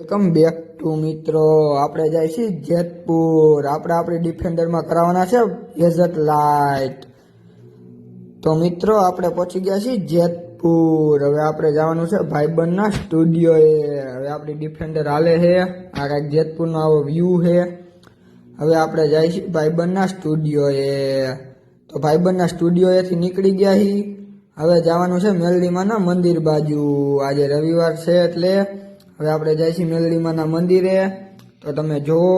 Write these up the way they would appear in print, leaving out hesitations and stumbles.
Welcome back to મિત્રો. આપણે જાય છીએ જેતપુર. આપણે આપણી ડિફેન્ડરમાં કરાવવાના છે એઝટ લાઇટ. તો મિત્રો આપણે પહોંચી ગયા છીએ જેતપુર. હવે આપણે જવાનું છે ભાઈબંધના સ્ટુડિયોએ. હવે આપણી ડિફેન્ડર હાલે છે. આ કાંઈક જેતપુરનો આવો વ્યૂ છે. હવે આપણે જાય છીએ ભાઈબંધના સ્ટુડિયોએ. તો ભાઈબંધના સ્ટુડિયોએથી નીકળી ગયા છીએ. હવે જવાનું છે મેલડીમાના મંદિર બાજુ. આજે રવિવાર છે એટલે હવે આપણે જાય છીએ મેલડીમાના મંદિરે. તો તમે જુઓ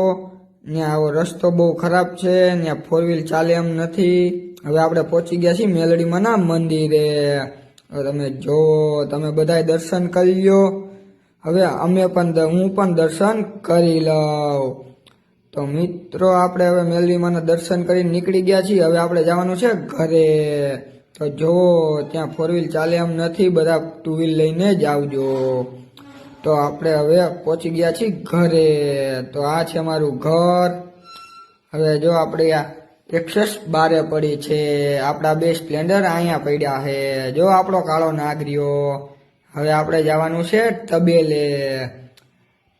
ત્યાં આવો રસ્તો બહુ ખરાબ છે, ત્યાં 4 વ્હીલ ચાલે એમ નથી. હવે આપણે પહોંચી ગયા છીએ મેલડીમાના મંદિરે. હવે તમે જુઓ, તમે બધાય દર્શન કરી લો. હવે હું પણ દર્શન કરી લઉં. તો મિત્રો આપણે હવે મેલડીમાના દર્શન કરીને નીકળી ગયા છીએ. હવે આપણે જવાનું છે ઘરે. તો જુઓ ત્યાં 4 વ્હીલ ચાલે એમ નથી, બધા 2 વ્હીલ લઈને જ આવજો. તો આપણે હવે પહોંચી ગયા છીએ ઘરે. તો આ છે મારું ઘર. હવે જો આપણે આ એક્સેસ બારે પડી છે. આપણા 2 સ્પ્લેન્ડર અહીંયા પડ્યા છે. જો આપણો કાળો નાગરિયો. હવે આપણે જવાનું છે તબેલે.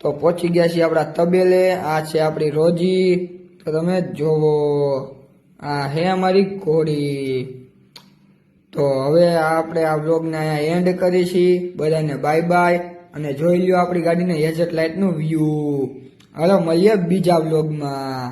તો પહોંચી ગયા છીએ આપણા તબેલે. આ છે આપણી રોજી. તો તમે જોવો, આ હે અમારી ઘોડી. તો હવે આપણે આ વ્લોગને અહીંયા એન્ડ કરી છીએ. બધાને બાય બાય. અને જોઈ લ્યો આપણી ગાડીને એઝટ લાઇટનું વ્યૂ. હાલો મળીએ બીજા વ્લોગમાં.